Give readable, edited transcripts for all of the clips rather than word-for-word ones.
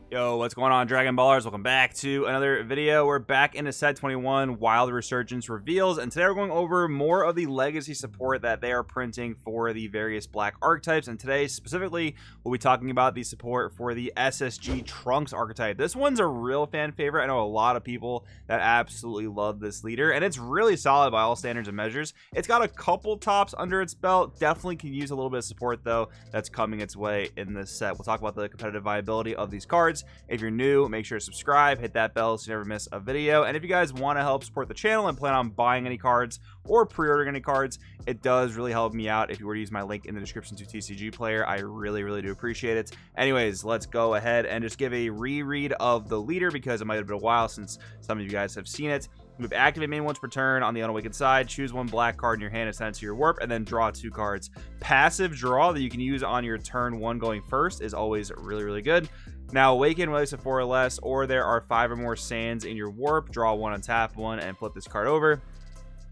Yo, what's going on, Dragon Ballers? Welcome back to another video. We're back into set 21, Wild Resurgence Reveals, and today we're going over more of the legacy support that they are printing for the various black archetypes. And today, specifically, we'll be talking about the support for the SSG Trunks archetype. This one's a real fan favorite. I know a lot of people that absolutely love this leader, and it's really solid by all standards and measures. It's got a couple tops under its belt. Definitely can use a little bit of support, though, that's coming its way in this set. We'll talk about the competitive viability of these cards. If you're new, make sure to subscribe, hit that bell so you never miss a video. And if you guys want to help support the channel and plan on buying any cards or pre-ordering any cards, it does really help me out if you were to use my link in the description to TCG Player. I really do appreciate it. Anyways, let's go ahead and just give a reread of the leader because it might have been a while since some of you guys have seen it. Move activate main once per turn on the unawakened side. Choose one black card in your hand and send it to your warp, and then draw 2 cards. Passive draw that you can use on your turn 1 going first is always really good. Now, awaken, release a 4 or less, or there are 5 or more sands in your warp. Draw 1, untap 1, and flip this card over.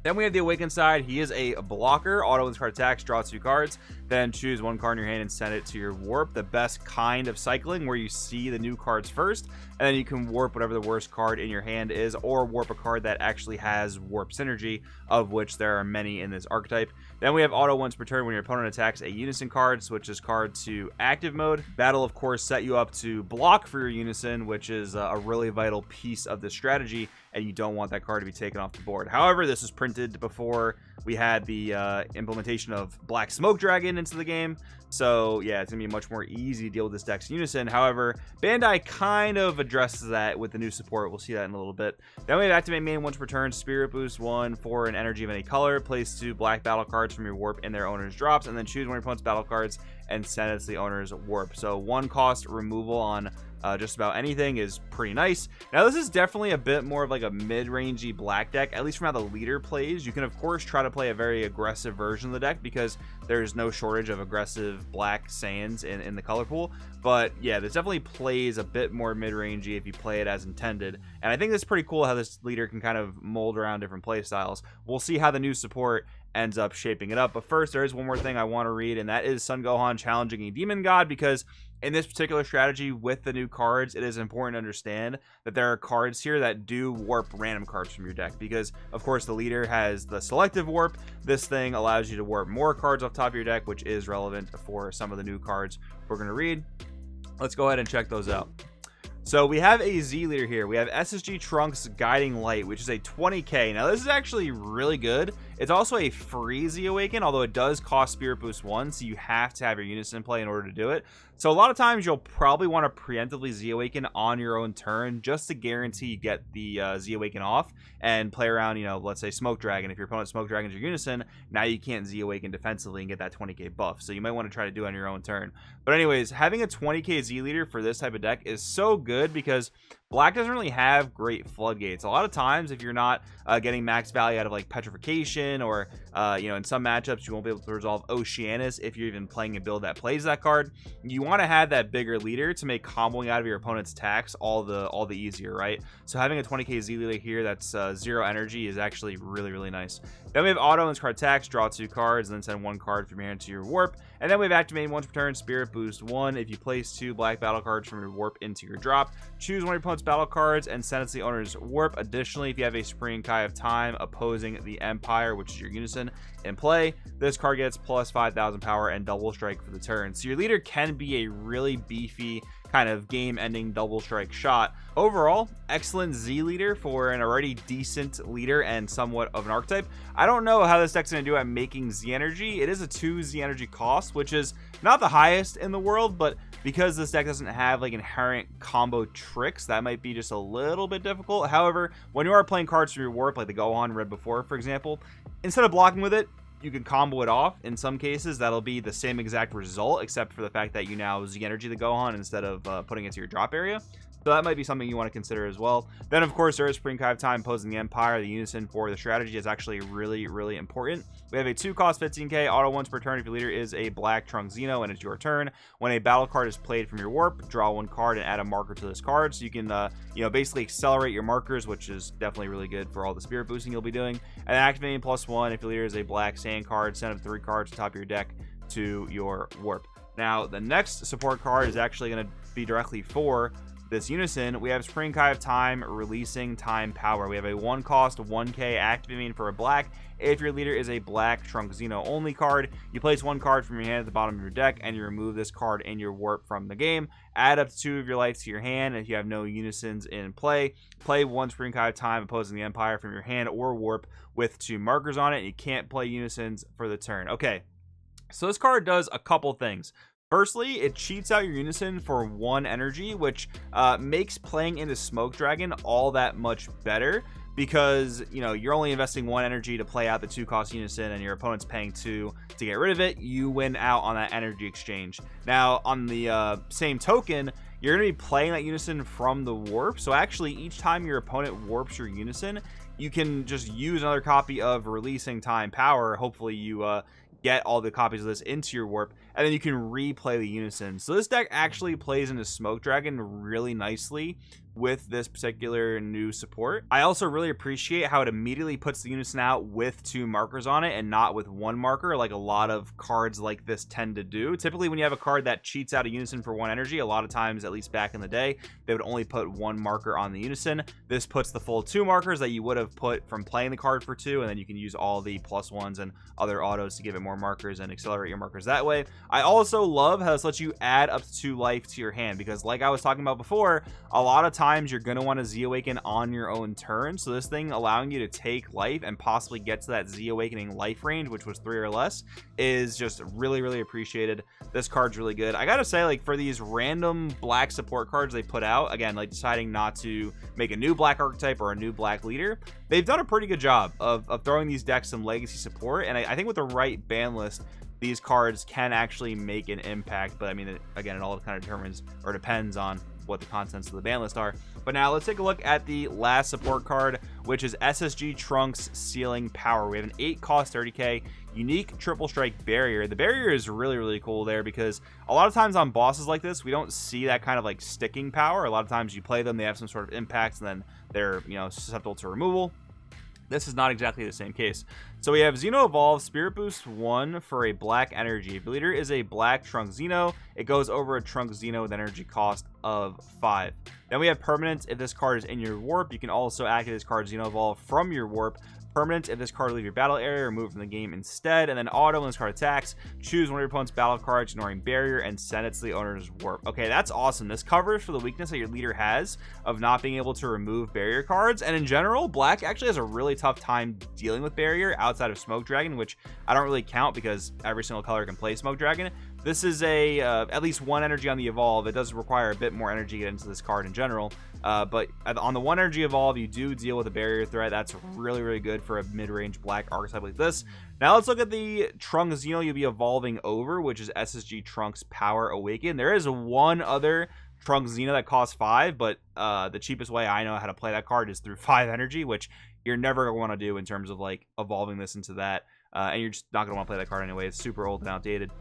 Then we have the awakened side. He is a blocker. Auto when this card attacks, draw 2 cards. Then choose 1 card in your hand and send it to your warp. The best kind of cycling where you see the new cards first, and then you can warp whatever the worst card in your hand is, or warp a card that actually has warp synergy, of which there are many in this archetype. Then we have auto once per turn when your opponent attacks a Unison card. Switch this card to active mode. That'll, of course, set you up to block for your Unison, which is a really vital piece of this strategy, and you don't want that card to be taken off the board. However, this was printed before we had the implementation of Black Smoke Dragon into the game, so yeah, it's gonna be much more easy to deal with this deck's Unison. However, Bandai kind of addresses that with the new support. We'll see that in a little bit. Then we have activate main once per turn, Spirit Boost 1 for an energy of any color. Place 2 black battle cards from your warp in their owner's drops, and then choose one of your opponent's battle cards and send it to the owner's warp. So 1 cost removal on just about anything is pretty nice. Now, this is definitely a bit more of like a mid-rangey black deck, at least from how the leader plays. You can, of course, try to play a very aggressive version of the deck because there's no shortage of aggressive black sands in the color pool. But yeah, this definitely plays a bit more mid-rangey if you play it as intended. And I think it's pretty cool how this leader can kind of mold around different play styles. We'll see how the new support ends up shaping it up. But first, there is one more thing I want to read, and that is Sun Gohan challenging a demon god, because in this particular strategy with the new cards, it is important to understand that there are cards here that do warp random cards from your deck, because of course the leader has the selective warp. This thing allows you to warp more cards off top of your deck, which is relevant for some of the new cards we're going to read. Let's go ahead and check those out. So we have a Z leader here. We have SSG Trunks Guiding Light, which is a 20k. Now, this is actually really good. It's also a free Z Awaken, although it does cost Spirit Boost 1, so you have to have your Unison play in order to do it. So a lot of times you'll probably want to preemptively Z Awaken on your own turn just to guarantee you get the Z Awaken off and play around, you know, let's say Smoke Dragon. If your opponent Smoke Dragon's your Unison, now you can't Z Awaken defensively and get that 20k buff. So you might want to try to do it on your own turn. But anyways, having a 20k Z leader for this type of deck is so good because black doesn't really have great floodgates. A lot of times, if you're not getting max value out of like Petrification, or you know, in some matchups you won't be able to resolve Oceanus if you're even playing a build that plays that card. You want to have that bigger leader to make comboing out of your opponent's attacks all the easier, right? So having a 20k Z leader here that's 0 energy is actually really nice. Then we have auto when this card attacks, draw 2 cards, and then send 1 card from your hand to your warp. And then we have activate once per turn, Spirit Boost 1. If you place 2 black battle cards from your warp into your drop, choose one of your opponent's battle cards and send it to the owner's warp. Additionally, if you have a Supreme Kai of Time opposing the Empire, which is your Unison, in play, this card gets plus 5,000 power and double strike for the turn. So your leader can be a really beefy kind of game-ending double strike shot. Overall, excellent Z leader for an already decent leader and somewhat of an archetype. I don't know how this deck's going to do at making Z energy. It is a 2 Z energy cost, which is not the highest in the world, but because this deck doesn't have like inherent combo tricks, that might be just a little bit difficult. However, when you are playing cards from your warp, like the Gohan read before, for example, instead of blocking with it, you can combo it off. In some cases, that'll be the same exact result, except for the fact that you now Z energy the Gohan instead of putting it to your drop area. So that might be something you want to consider as well. Then, of course, there is Supreme Kai of Time opposing the Empire. The Unison for the strategy is actually really important. We have a 2-cost 15k auto once per turn if your leader is a black Trunks Xeno and it's your turn. When a battle card is played from your warp, draw 1 card and add a marker to this card. So you can, you know, basically accelerate your markers, which is definitely really good for all the spirit boosting you'll be doing. And then activating +1 if your leader is a black sand card, send up 3 cards to the top of your deck to your warp. Now, the next support card is actually going to be directly for this Unison, we have Spring Kai of Time, Releasing Time Power. We have a 1 cost 1k activating for a black. If your leader is a black Trunk Xeno only card, you place 1 card from your hand at the bottom of your deck and you remove this card in your warp from the game. Add up to 2 of your life to your hand. If you have no Unisons in play, play 1 Spring Kai of Time opposing the Empire from your hand or warp with 2 markers on it. You can't play Unisons for the turn. Okay, so this card does a couple things. Firstly, it cheats out your Unison for 1 energy, which makes playing into Smoke Dragon all that much better, because you're only investing 1 energy to play out the 2 cost Unison and your opponent's paying 2 to get rid of it. You win out on that energy exchange. Now on the same token, you're going to be playing that Unison from the warp, so actually each time your opponent warps your Unison, you can just use another copy of Releasing Time Power. Hopefully you get all the copies of this into your warp, and then you can replay the Unison. So this deck actually plays into Smoke Dragon really nicely with this particular new support. I also really appreciate how it immediately puts the Unison out with 2 markers on it and not with 1 marker, like a lot of cards like this tend to do. Typically when you have a card that cheats out a Unison for 1 energy, a lot of times, at least back in the day, they would only put 1 marker on the Unison. This puts the full 2 markers that you would have put from playing the card for 2, and then you can use all the +1s and other autos to give it more markers and accelerate your markers that way. I also love how this lets you add up to 2 life to your hand, because like I was talking about before, a lot of times you're going to want to Z Awaken on your own turn. So this thing allowing you to take life and possibly get to that Z Awakening life range, which was 3 or less, is just really, really appreciated. This card's really good. I gotta say, like, for these random black support cards they put out, again, like deciding not to make a new black archetype or a new black leader, they've done a pretty good job of throwing these decks some legacy support. And I think with the right ban list, these cards can actually make an impact. But I mean, again, it all kind of determines or depends on what the contents of the ban list are. But now let's take a look at the last support card, which is SSG Trunks Sealing Power. We have an 8 cost 30k unique triple strike barrier. The barrier is really, really cool there, because a lot of times on bosses like this, we don't see that kind of like sticking power. A lot of times you play them, they have some sort of impacts, and then they're susceptible to removal. This is not exactly the same case. So we have Xeno Evolve Spirit Boost 1 for a black energy. If your leader is a black Trunk Xeno, it goes over a Trunk Xeno with energy cost of 5. Then we have Permanence. If this card is in your warp, you can also activate this card Xeno Evolve from your warp. Permanent, if this card leave your battle area, remove from the game instead. And then auto, when this card attacks, choose one of your opponent's battle cards, ignoring barrier, and send it to the owner's warp. Okay, that's awesome. This covers for the weakness that your leader has of not being able to remove barrier cards. And in general, black actually has a really tough time dealing with barrier outside of Smoke Dragon, which I don't really count because every single color can play Smoke Dragon. This is a at least 1 energy on the evolve. It does require a bit more energy to get into this card in general, but on the 1 energy evolve, you do deal with a barrier threat. That's really, really good for a mid-range black archetype like this. Now let's look at the Trunk Xeno you'll be evolving over, which is SSG Trunks Power Awaken. There is one other Trunk Xeno that costs 5, but the cheapest way I know how to play that card is through 5 energy, which you're never going to want to do in terms of like evolving this into that, and you're just not going to want to play that card anyway. It's super old and outdated.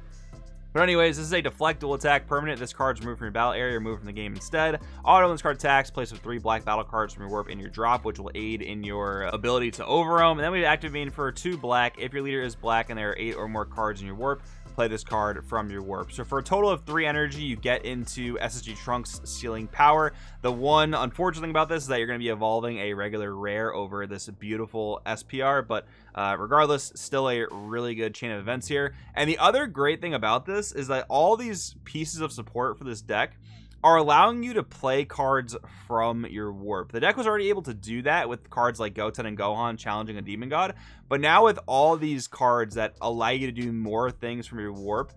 But anyways, this is a deflect dual attack permanent. This card's removed from your battle area, removed from the game instead. Auto, when this card attacks, place with 3 black battle cards from your warp in your drop, which will aid in your ability to overroam. And then we activate for 2 black. If your leader is black and there are 8 or more cards in your warp, play this card from your warp. So for a total of 3 energy, you get into SSG Trunks Sealing Power. The one unfortunate thing about this is that you're going to be evolving a regular rare over this beautiful SPR, but regardless, still a really good chain of events here. And the other great thing about this is that all these pieces of support for this deck are allowing you to play cards from your warp. The deck was already able to do that with cards like Goten and Gohan challenging a Demon God, but now with all these cards that allow you to do more things from your warp,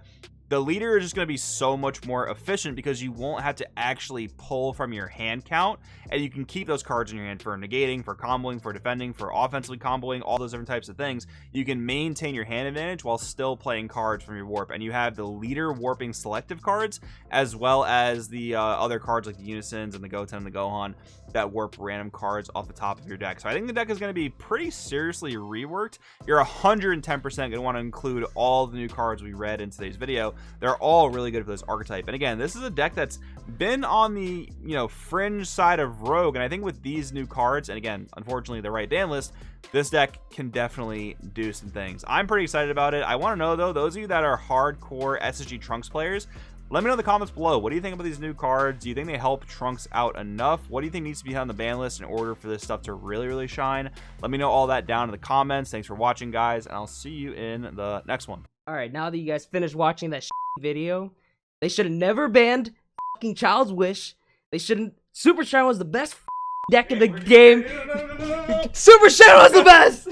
the leader is just going to be so much more efficient because you won't have to actually pull from your hand count, and you can keep those cards in your hand for negating, for comboing, for defending, for offensively comboing, all those different types of things. You can maintain your hand advantage while still playing cards from your warp, and you have the leader warping selective cards as well as the other cards like the Unisons and the Goten and the Gohan that warp random cards off the top of your deck. So I think the deck is going to be pretty seriously reworked. You're 110% going to want to include all the new cards we read in today's video. They're all really good for this archetype. And again, this is a deck that's been on the fringe side of rogue, and I think with these new cards, and again, unfortunately the right ban list, this deck can definitely do some things. I'm pretty excited about it. I want to know though, those of you that are hardcore SSG Trunks players, Let me know in the comments below. What do you think about these new cards? Do you think they help Trunks out enough? What do you think needs to be on the ban list in order for this stuff to really, really shine? Let me know all that down in the comments. Thanks for watching, guys, and I'll see you in the next one. Alright, now that you guys finished watching that video, they should have never banned fucking Child's Wish. They shouldn't. Super Shadow was the best deck in the game. Super Shadow was the best!